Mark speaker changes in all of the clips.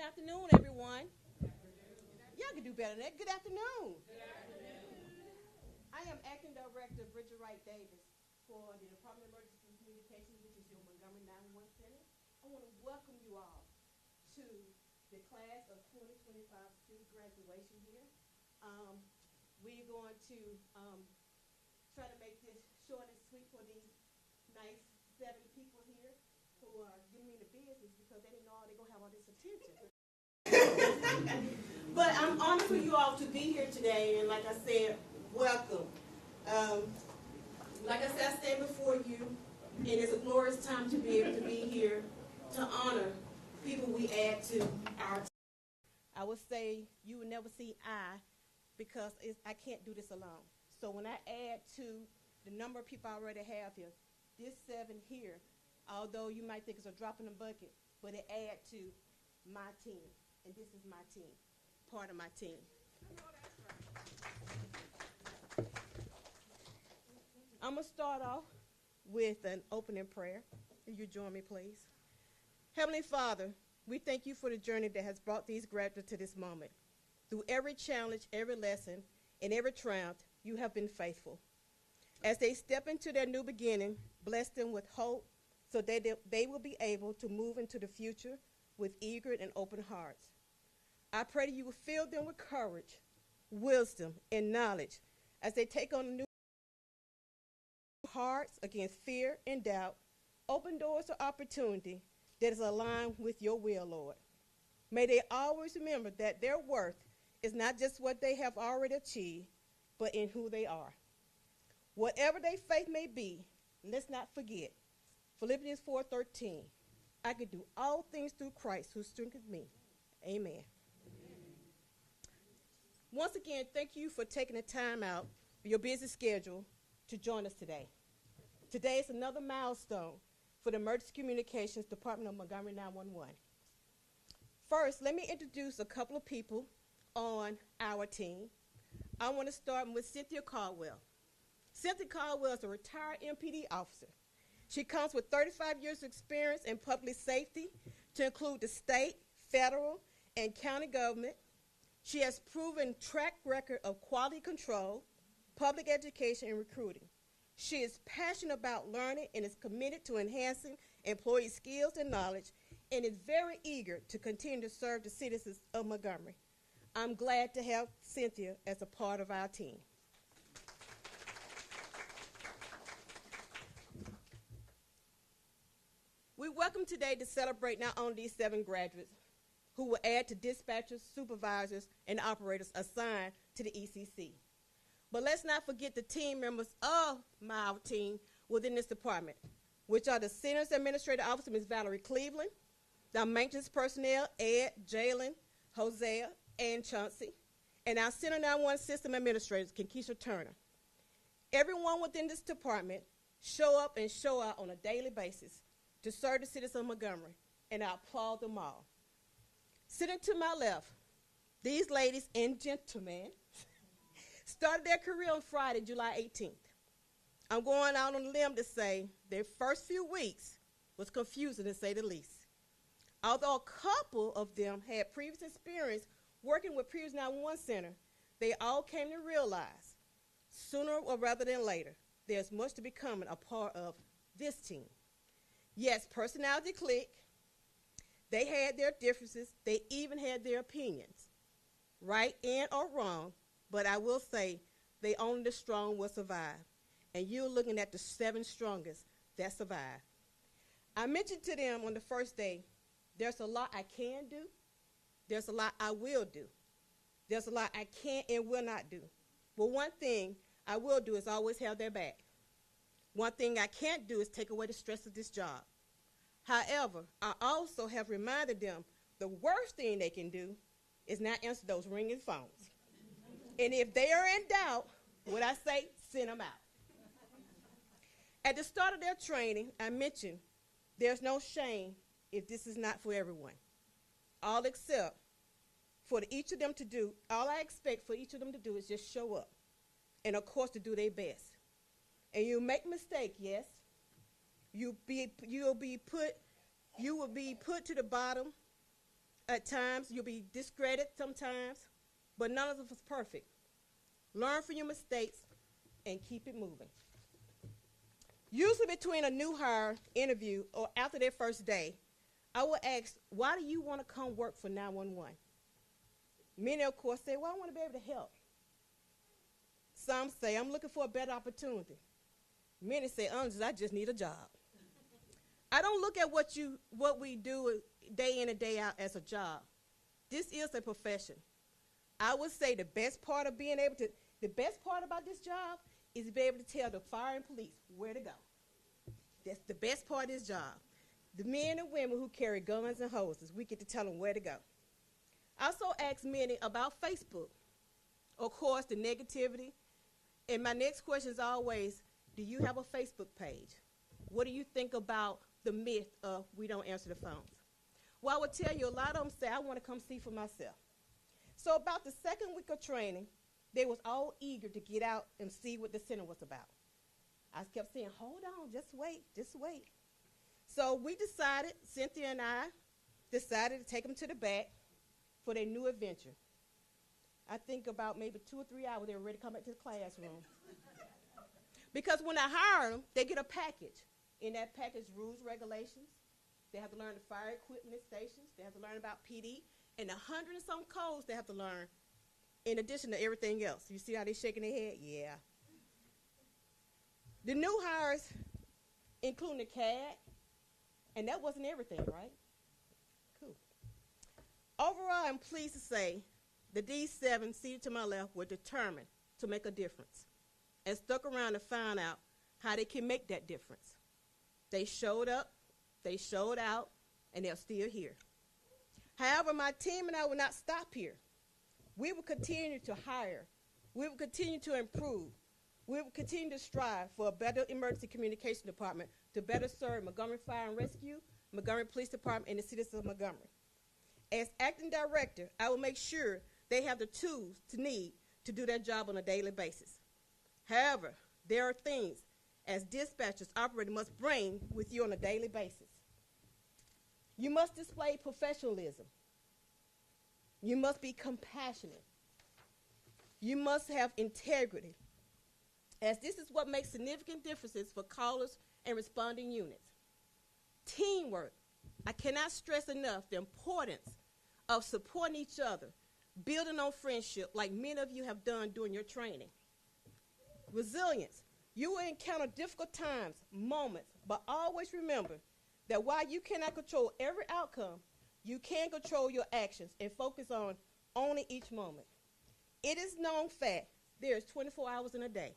Speaker 1: Good afternoon, everyone. Y'all can do better than that. Good afternoon. I am Acting Director Bridget Wright Davis for the Department of Emergency Communications, which is your Montgomery 911 Center. I want to welcome you all to the class of 2025 student graduation here. Um, we're going to try to make this short and sweet for these nice 7 people here who are giving me the business because they didn't know they're going to have all this attention. But I'm honored for you all to be here today, and like I said, welcome. Like I said, I stand before you, and it's a glorious time to be able to be here to honor people we add to our team. I would say you would never see I, because I can't do this alone. So when I add to the number of people I already have here, this 7 here, although you might think it's a drop in the bucket, but it adds to my team. And this is my team, part of my team. I'm going to start off with an opening prayer. If you join me, please. Heavenly Father, we thank you for the journey that has brought these graduates to this moment. Through every challenge, every lesson, and every triumph, you have been faithful. As they step into their new beginning, bless them with hope so that they will be able to move into the future with eager and open hearts. I pray that you will fill them with courage, wisdom, and knowledge as they take on new hearts against fear and doubt. Open doors to opportunity that is aligned with your will, Lord. May they always remember that their worth is not just what they have already achieved, but in who they are. Whatever their faith may be, let's not forget Philippians 4:13. I can do all things through Christ who strengthens me. Amen. Once again, thank you for taking the time out of your busy schedule to join us today. Today is another milestone for the Emergency Communications Department of Montgomery 911. First, let me introduce a couple of people on our team. I want to start with Cynthia Caldwell. Cynthia Caldwell is a retired MPD officer. She comes with 35 years of experience in public safety, to include the state, federal, and county government. She has proven track record of quality control, public education, and recruiting. She is passionate about learning and is committed to enhancing employee skills and knowledge, and is very eager to continue to serve the citizens of Montgomery. I'm glad to have Cynthia as a part of our team. We welcome today to celebrate not only these 7 graduates who will add to dispatchers, supervisors, and operators assigned to the ECC, but let's not forget the team members of my team within this department, which are the Center's Administrative Officer, Ms. Valerie Cleveland, the maintenance personnel, Ed, Jalen, Hosea, and Chauncey, and our Center 911 System Administrators, Keisha Turner. Everyone within this department show up and show out on a daily basis to serve the citizens of Montgomery, and I applaud them all. Sitting to my left, these ladies and gentlemen started their career on Friday, July 18th. I'm going out on a limb to say their first few weeks was confusing, to say the least. Although a couple of them had previous experience working with previous 911 center, they all came to realize, sooner or rather than later, there's much to becoming a part of this team. Yes, personality click. They had their differences. They even had their opinions, right and or wrong. But I will say, they only the strong will survive. And you're looking at the 7 strongest that survive. I mentioned to them on the first day, there's a lot I can do. There's a lot I will do. There's a lot I can and will not do. But one thing I will do is always have their back. One thing I can't do is take away the stress of this job. However, I also have reminded them the worst thing they can do is not answer those ringing phones. And if they are in doubt, what I say, send them out. At the start of their training, I mentioned there's no shame if this is not for everyone. All except for each of them to do, all I expect for each of them to do is just show up. And of course, to do their best. And you make mistake, yes. You will be put to the bottom at times. You'll be discredited sometimes, but none of us is perfect. Learn from your mistakes and keep it moving. Usually between a new hire interview or after their first day, I will ask, why do you want to come work for 911? Many, of course, say, well, I want to be able to help. Some say, I'm looking for a better opportunity. Many say, I just need a job. I don't look at what we do day in and day out as a job. This is a profession. I would say the best part about this job is to be able to tell the fire and police where to go. That's the best part of this job. The men and women who carry guns and hoses, we get to tell them where to go. I also ask many about Facebook. Of course, the negativity. And my next question is always, do you have a Facebook page? What do you think about the myth of we don't answer the phones? Well, I would tell you, a lot of them say, I want to come see for myself. So about the second week of training, they was all eager to get out and see what the center was about. I kept saying, hold on, just wait. So we decided, Cynthia and I decided to take them to the back for their new adventure. I think about maybe 2 or 3 hours, they were ready to come back to the classroom. Because when I hire them, they get a package. In that package, rules, regulations. They have to learn the fire equipment stations. They have to learn about PD. And 100 and some codes they have to learn in addition to everything else. You see how they're shaking their head? Yeah. The new hires, including the CAD, and that wasn't everything, right? Cool. Overall, I'm pleased to say the D7 seated to my left were determined to make a difference and stuck around to find out how they can make that difference. They showed up, they showed out, and they're still here. However, my team and I will not stop here. We will continue to hire. We will continue to improve. We will continue to strive for a better emergency communication department to better serve Montgomery Fire and Rescue, Montgomery Police Department, and the citizens of Montgomery. As acting director, I will make sure they have the tools to need to do their job on a daily basis. However, there are things as dispatchers, operators must bring with you on a daily basis. You must display professionalism. You must be compassionate. You must have integrity, as this is what makes significant differences for callers and responding units. Teamwork. I cannot stress enough the importance of supporting each other, building on friendship like many of you have done during your training. Resilience. You will encounter difficult times, moments, but always remember that while you cannot control every outcome, you can control your actions and focus on owning each moment. It is known fact there is 24 hours in a day.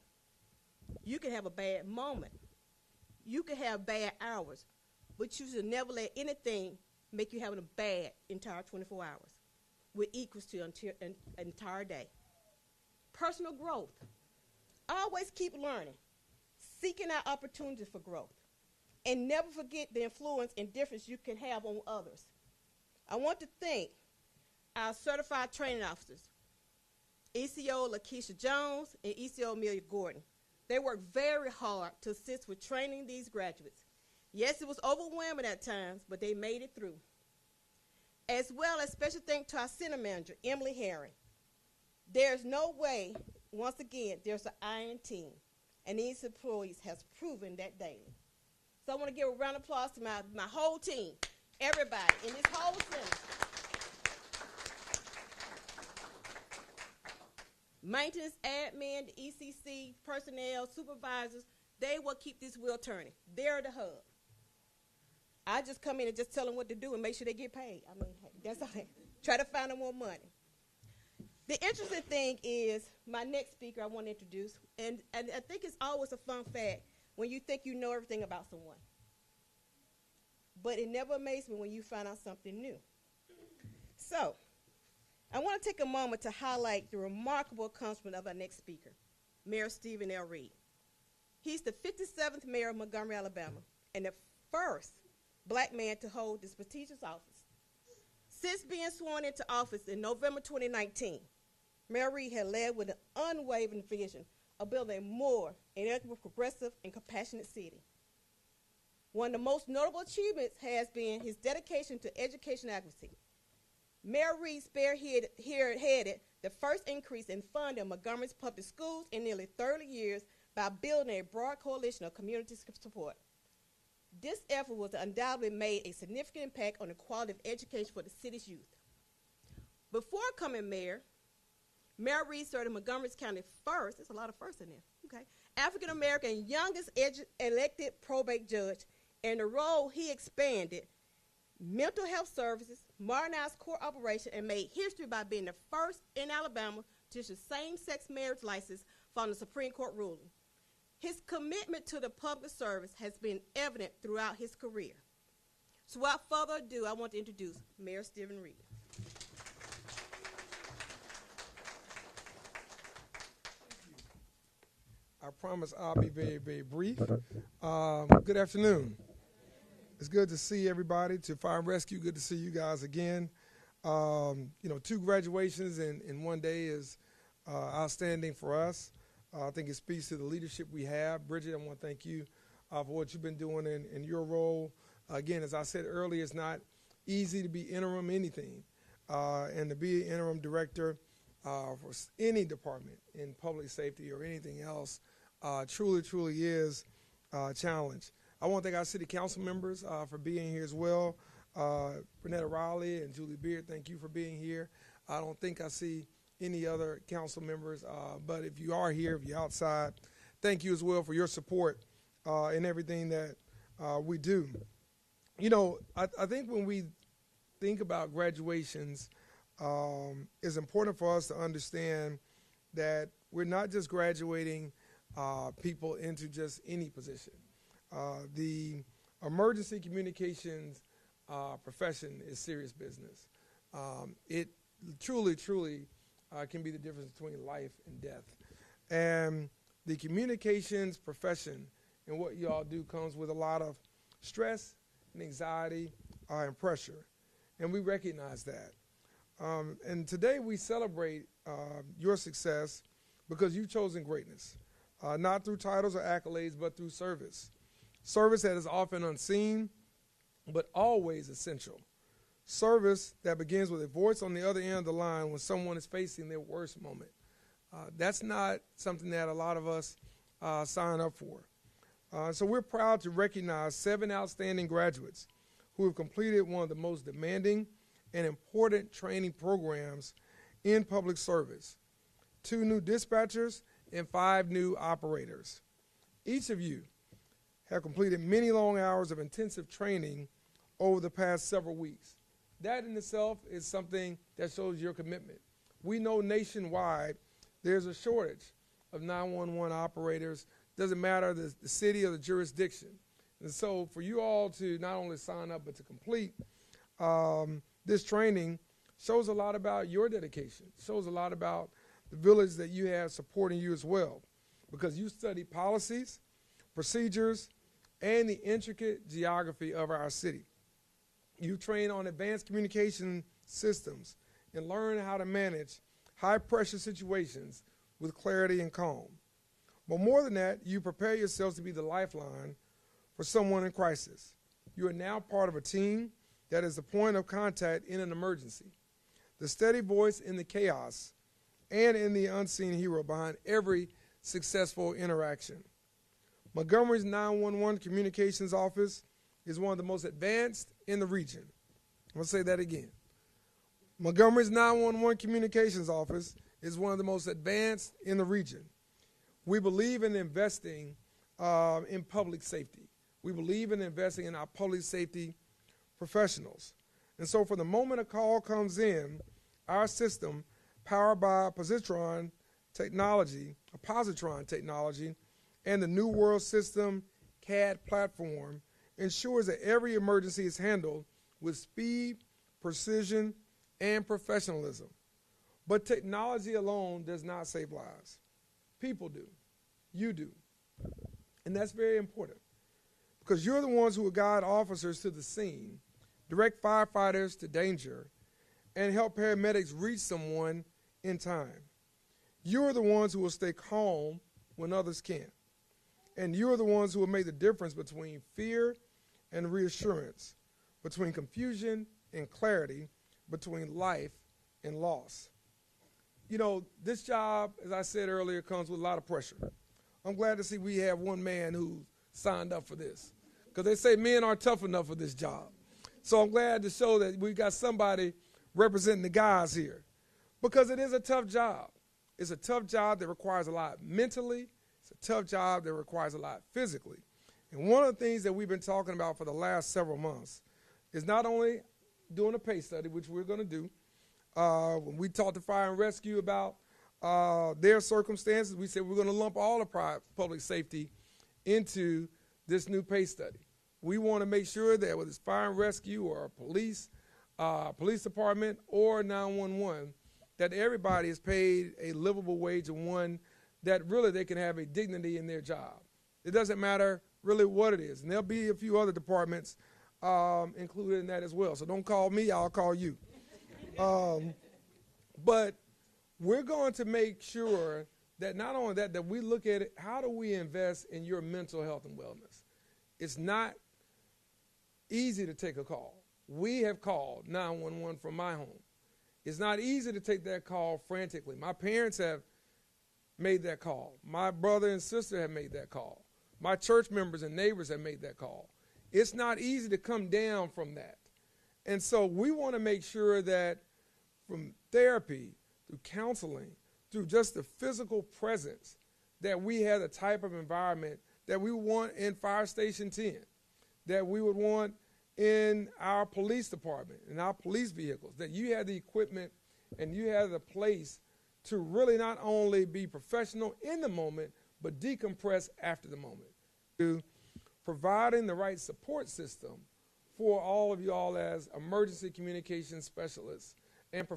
Speaker 1: You can have a bad moment. You can have bad hours, but you should never let anything make you have a bad entire 24 hours, which equals to an entire day. Personal growth. Always keep learning, seeking out opportunities for growth, and never forget the influence and difference you can have on others. I want to thank our certified training officers, ECO Lakeisha Jones and ECO Amelia Gordon. They worked very hard to assist with training these graduates. Yes, it was overwhelming at times, but they made it through. As well as special thanks to our center manager, Emily Herring. There's no way, once again, there's an iron team, and these employees has proven that daily. So I want to give a round of applause to my whole team, everybody in this whole center. Maintenance, admin, the ECC, personnel, supervisors, they will keep this wheel turning. They're the hub. I just come in and just tell them what to do and make sure they get paid. I mean, that's all. Try to find them more money. The interesting thing is my next speaker I want to introduce, and I think it's always a fun fact when you think you know everything about someone. But it never amazes me when you find out something new. So, I want to take a moment to highlight the remarkable accomplishment of our next speaker, Mayor Stephen L. Reed. He's the 57th mayor of Montgomery, Alabama, and the first black man to hold this prestigious office. Since being sworn into office in November 2019, Mayor Reed had led with an unwavering vision of building a more equitable, progressive, and compassionate city. One of the most notable achievements has been his dedication to education advocacy. Mayor Reed spearheaded the first increase in funding of Montgomery's public schools in nearly 30 years by building a broad coalition of community support. This effort was undoubtedly made a significant impact on the quality of education for the city's youth. Before becoming mayor, Mayor Reed served in Montgomery County first, there's a lot of firsts in there, okay, African-American youngest elected probate judge, and the role he expanded mental health services, modernized court operation, and made history by being the first in Alabama to issue same-sex marriage license from the Supreme Court ruling. His commitment to the public service has been evident throughout his career. So without further ado, I want to introduce Mayor Stephen Reed.
Speaker 2: I promise I'll be very, very brief. Good afternoon. It's good to see everybody. To Fire and Rescue, good to see you guys again. 2 graduations in one day is outstanding for us. I think it speaks to the leadership we have. Bridget, I want to thank you for what you've been doing in your role. Again, as I said earlier, it's not easy to be interim anything. And to be an interim director for any department in public safety or anything else truly is a challenge. I want to thank our city council members for being here as well. Renetta Riley and Julie Beard, thank you for being here. I don't think I see any other council members, but if you are here, if you're outside, thank you as well for your support in everything that we do. I think when we think about graduations, it's important for us to understand that we're not just graduating people into just any position. The emergency communications profession is serious business. It truly can be the difference between life and death. And the communications profession and what you all do comes with a lot of stress and anxiety and pressure. And we recognize that. And today we celebrate your success because you've chosen greatness, not through titles or accolades, but through service. Service that is often unseen, but always essential. Service that begins with a voice on the other end of the line when someone is facing their worst moment. That's not something that a lot of us sign up for. So we're proud to recognize 7 outstanding graduates who have completed one of the most demanding and important training programs in public service. 2 new dispatchers and 5 new operators. Each of you have completed many long hours of intensive training over the past several weeks. That in itself is something that shows your commitment. We know nationwide there's a shortage of 911 operators. Doesn't matter the city or the jurisdiction. And so for you all to not only sign up but to complete this training shows a lot about your dedication, shows a lot about the village that you have supporting you as well, because you study policies, procedures, and the intricate geography of our city. You train on advanced communication systems and learn how to manage high-pressure situations with clarity and calm. But more than that, you prepare yourselves to be the lifeline for someone in crisis. You are now part of a team that is the point of contact in an emergency, the steady voice in the chaos, and in the unseen hero behind every successful interaction. Montgomery's 911 Communications Office is one of the most advanced in the region. I'm going to say that again. Montgomery's 911 Communications Office is one of the most advanced in the region. We believe in investing in public safety. We believe in investing in our public safety professionals. And so for the moment a call comes in, our system, powered by positron technology, and the New World System CAD platform ensures that every emergency is handled with speed, precision, and professionalism. But technology alone does not save lives. People do. You do. And that's very important because you're the ones who will guide officers to the scene, direct firefighters to danger, and help paramedics reach someone in time. You're the ones who will stay calm when others can't. And you're the ones who will make the difference between fear and reassurance, between confusion and clarity, between life and loss. You know, this job, as I said earlier, comes with a lot of pressure. I'm glad to see we have one man who signed up for this, because they say men aren't tough enough for this job. So I'm glad to show that we got somebody representing the guys here, because it is a tough job. It's a tough job that requires a lot mentally. It's a tough job that requires a lot physically. And one of the things that we've been talking about for the last several months is not only doing a pay study, which we're going to do. When we talked to Fire and Rescue about their circumstances, we said we're going to lump all of public safety into this new pay study. We want to make sure that whether it's Fire and Rescue or police department or 911, that everybody is paid a livable wage and one that really they can have a dignity in their job. It doesn't matter really what it is. And there'll be a few other departments included in that as well. So don't call me, I'll call you. But we're going to make sure that not only that we look at it, how do we invest in your mental health and wellness? It's not easy to take a call. We have called 911 from my home. It's not easy to take that call frantically. My parents have made that call. My brother and sister have made that call. My church members and neighbors have made that call. It's not easy to come down from that. And so we want to make sure that from therapy, through counseling, through just the physical presence, that we have the type of environment that we want in Fire Station 10, that we would want in our police department, in our police vehicles, that you have the equipment and you have the place to really not only be professional in the moment, but decompress after the moment. To providing the right support system for all of you all as emergency communication specialists and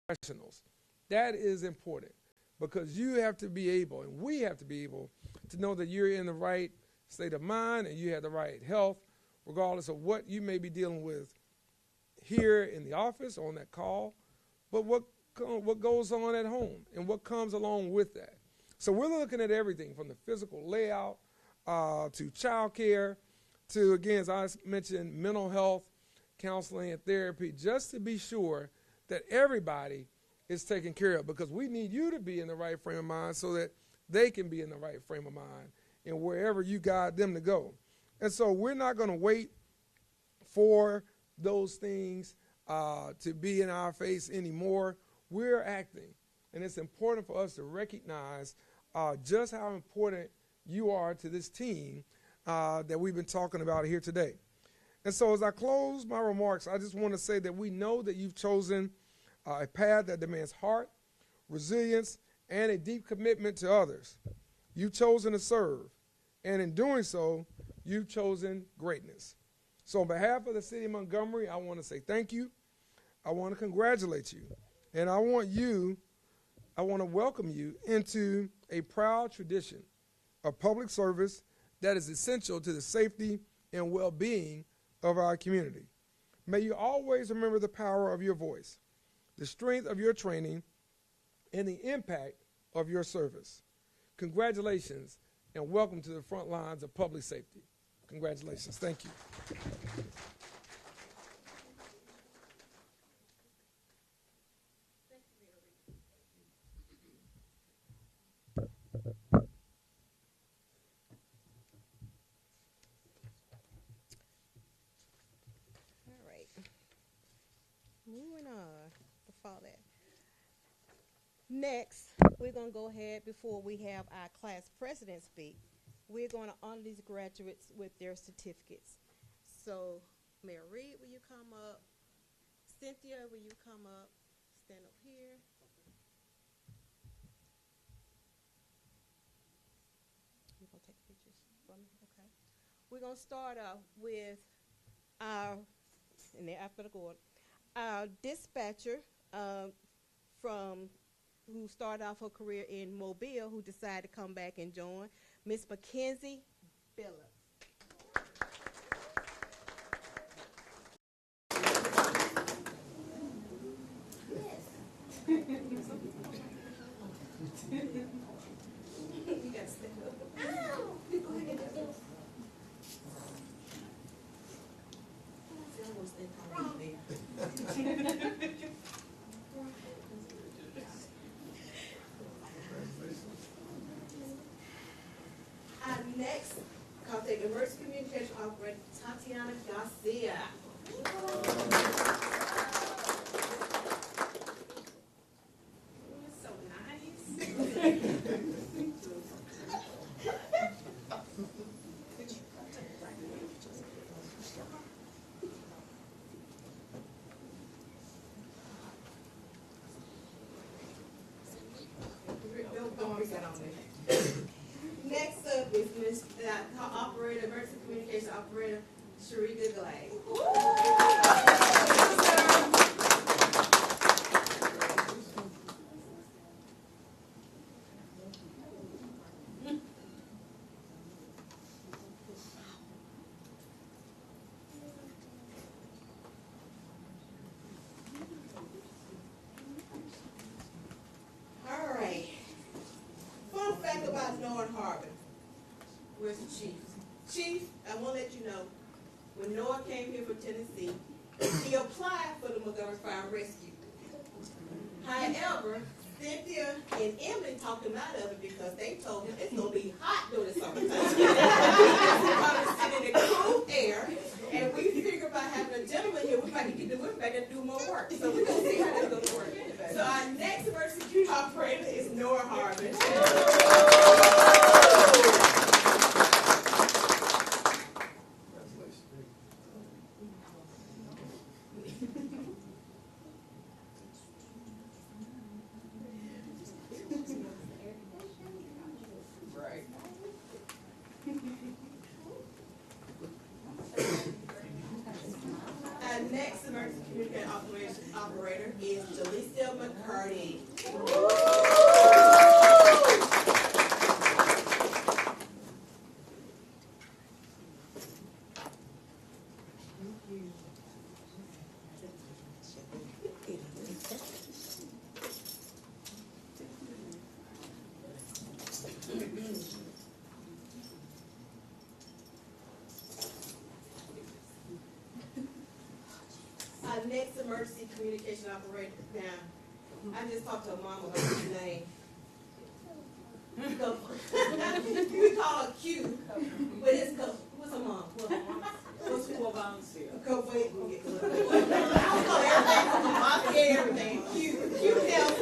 Speaker 2: professionals. That is important, because you have to be able, and we have to be able, to know that you're in the right state of mind and you have the right health, regardless of what you may be dealing with here in the office or on that call, but what goes on at home and what comes along with that. So we're looking at everything from the physical layout to child care to, again, as I mentioned, mental health, counseling, and therapy, just to be sure that everybody is taken care of, because we need you to be in the right frame of mind so that they can be in the right frame of mind and wherever you guide them to go. And so we're not going to wait for those things to be in our face anymore. We're acting, and it's important for us to recognize just how important you are to this team that we've been talking about here today. And so as I close my remarks, I just want to say that we know that you've chosen a path that demands heart, resilience, and a deep commitment to others. You've chosen to serve, and in doing so, you've chosen greatness. So on behalf of the city of Montgomery, I want to say thank you. I want to congratulate you, and I want to welcome you into a proud tradition of public service that is essential to the safety and well-being of our community. May you always remember the power of your voice, the strength of your training, and the impact of your service. Congratulations, and welcome to the front lines of public safety. Congratulations. Thank you.
Speaker 1: Moving on before that. Next, we're going to go ahead before we have our class president speak. We're going to honor these graduates with their certificates. So, Mayor Reed, will you come up? Cynthia, will you come up? Stand up here. You going to take pictures for me? Okay. We're going to start off with our, in the alphabetical order, our dispatcher who started off her career in Mobile, who decided to come back and join, Miss Mackenzie Billups. You got to stand up. Go ahead. me. Our next contact emergency communication operator, Tatiana Garcia.
Speaker 3: So nice.
Speaker 1: Don't bring that on me. Next up is Ms. Operator, emergency communication operator, Sharika Glay. All right. Fun fact about Noah Harbin. Where's the chief? Chief, I want to let you know, when Noah came here from Tennessee, he applied for the Montgomery Fire and Rescue. However, Cynthia and Emily talked him out of it because they told him it's going to be hot during the summertime. He's going to sit in the cool air, and we figured by having a gentleman here, we might get the women back and do more work. So we're going to see how that's going to work. So our next emergency operator is Noah Harbin. Our next emergency communication operator is Jaleesa McCurdy. Our next emergency communication operator, now, I just talked to a mom about his name. We call her Q, but it's what's her mom? What's her mom? Wait, we'll get to it. I don't know everything from the mom to everything. Q tells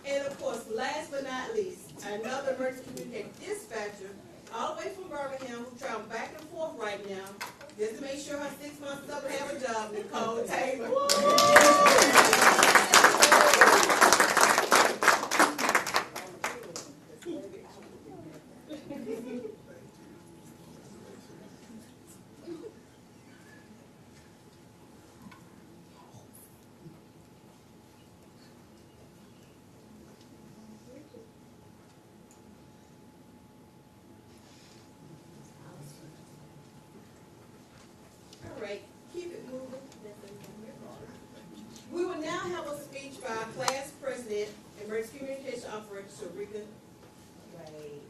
Speaker 1: And of course, last but not least, another emergency communication dispatcher, all the way from Birmingham, who travels back and forth right now, just to make sure her 6 months up and have a job, Nicole Taylor. All right, keep it moving. We will now have a speech by our class president, emergency communication operator, Sharika Glay.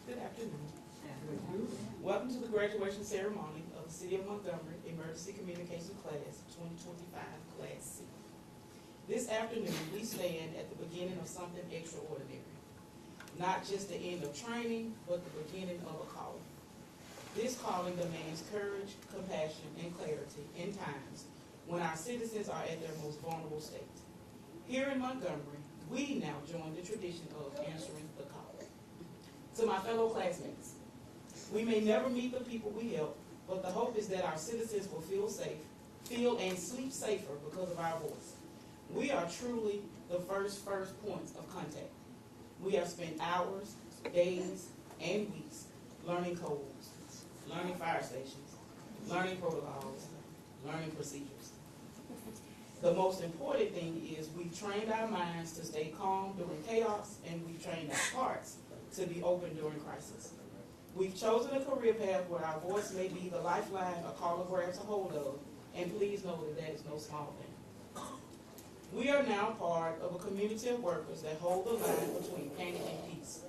Speaker 4: Good afternoon. Welcome to the graduation ceremony of the City of Montgomery Emergency Communication Class 2025, Class C. This afternoon, we stand at the beginning of something extraordinary. Not just the end of training, but the beginning of a calling. This calling demands courage, compassion, and clarity in times when our citizens are at their most vulnerable state. Here in Montgomery, we now join the tradition of answering the call. To my fellow classmates, we may never meet the people we help, but the hope is that our citizens will feel safe, feel and sleep safer because of our voice. We are truly the first points of contact. We have spent hours, days, and weeks learning codes, learning fire stations, learning protocols, learning procedures. The most important thing is we've trained our minds to stay calm during chaos, and we've trained our hearts to be open during crisis. We've chosen a career path where our voice may be the lifeline a caller grabs a hold of, and please know that that is no small thing. We are now part of a community of workers that hold the line between panic and peace.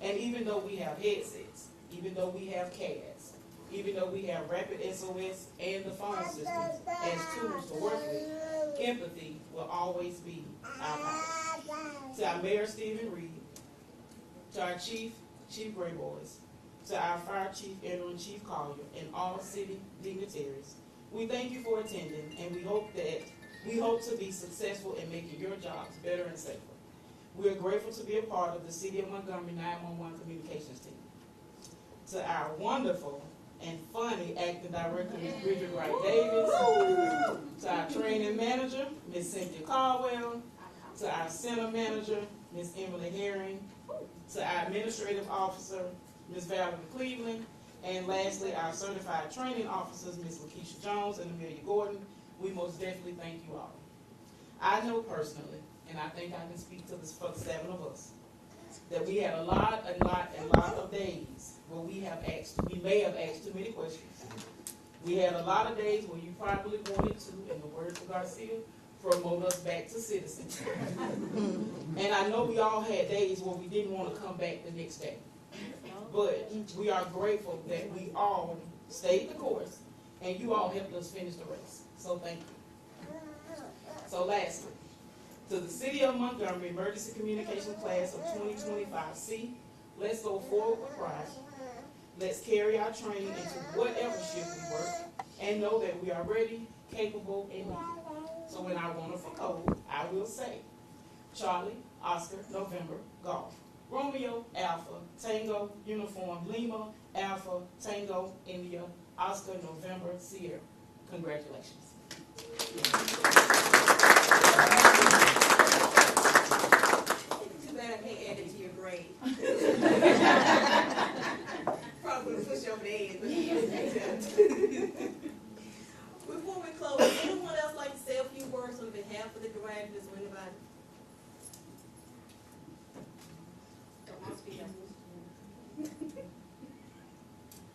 Speaker 4: And even though we have headsets, even though we have CADs, even though we have rapid SOS and the phone systems as tools to work with, empathy will always be our power. To our Mayor Stephen Reed, to our Chief Grayboys, to our Fire Chief Interim Chief Collier, and all city dignitaries, we thank you for attending, and we hope to be successful in making your jobs better and safer. We are grateful to be a part of the City of Montgomery 911 communications team. To our wonderful and funny acting director, Ms. Bridget Wright Davis, to our training manager, Ms. Cynthia Caldwell, to our center manager, Ms. Emily Herring, to our administrative officer, Ms. Valerie Cleveland, and lastly, our certified training officers, Ms. Lakeisha Jones and Amelia Gordon. We most definitely thank you all. I know personally, and I think I can speak to this for the 7 of us, that we had a lot of days where we may have asked too many questions. We had a lot of days where you probably wanted to, in the words of Garcia, promote us back to citizens. And I know we all had days where we didn't want to come back the next day. But we are grateful that we all stayed the course and you all helped us finish the race. So thank you. So lastly, to the City of Montgomery Emergency Communication Class of 2025C, let's go forward with pride. Let's carry our training into whatever shift we work and know that we are ready, capable, and needed. So when I want to code, I will say, Charlie, Oscar, November, Golf. Romeo, Alpha, Tango, Uniform, Lima, Alpha, Tango, India, Oscar, November, Sierra. Congratulations.
Speaker 1: Too bad I can't add it to your grade. Probably would push over the edge. Before we close, would anyone else like to say a few words on behalf of the graduates or anybody?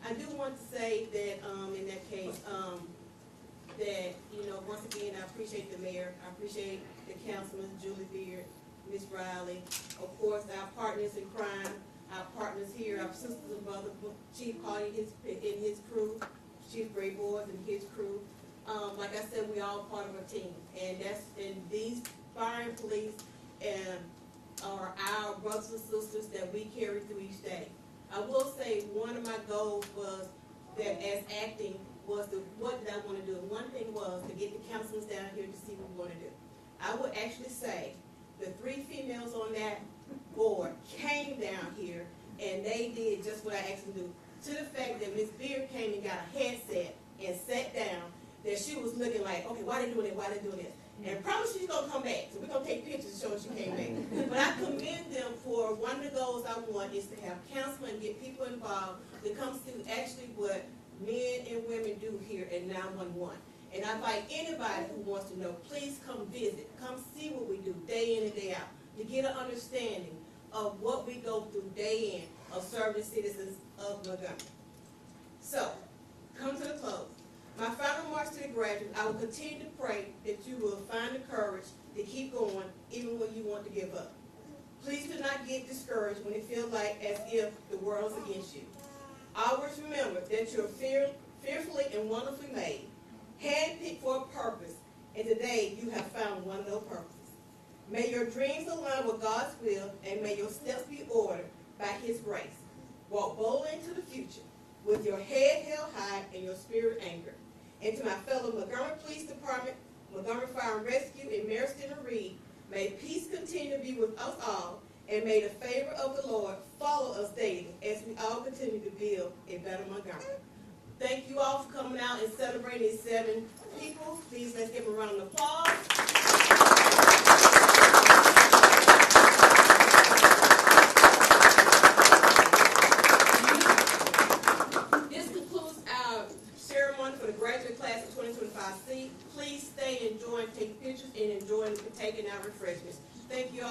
Speaker 1: I do want to say that in that case, that, once again, I appreciate the mayor, I appreciate the councilman, Julie Beard, Ms. Riley, of course, our partners in crime, our partners here, our sisters and brothers, Chief Collier and his crew, Chief Grayboys and his crew. Like I said, we all part of a team, and these fire and police are our brothers and sisters that we carry through each day. I will say one of my goals was that as acting was what did I want to do? One thing was to get the councilors down here to see what we want to do. I would actually say the 3 females on that board came down here and they did just what I asked them to do. To the fact that Ms. Beard came and got a headset and sat down, that she was looking like, okay, why they doing it? Why they doing this? And probably she's going to come back. So we're going to take pictures showing she came back. But I commend them for one of the goals I want is to have counseling and get people involved to come see actually what men and women do here at 911. And I invite anybody who wants to know, please come visit. Come see what we do day in and day out to get an understanding of what we go through day in of serving citizens of Montgomery. So, come to the close. My final remarks to the graduates, I will continue to pray that you will find the courage to keep going even when you want to give up. Please do not get discouraged when it feels like as if the world is against you. Always remember that you're fearfully and wonderfully made, handpicked for a purpose, and today you have found one of those purposes. May your dreams align with God's will, and may your steps be ordered by His grace. Walk boldly into the future with your head held high and your spirit anchored. And to my fellow Montgomery Police Department, Montgomery Fire and Rescue, and Mayor Stephen Reed, may peace continue to be with us all, and may the favor of the Lord follow us daily as we all continue to build a better Montgomery. Thank you all for coming out and celebrating these 7 people. Please let's give them a round of applause. This concludes our ceremony for the graduate class of 2025C. Please stay enjoying taking pictures and enjoying taking our refreshments. Thank you all.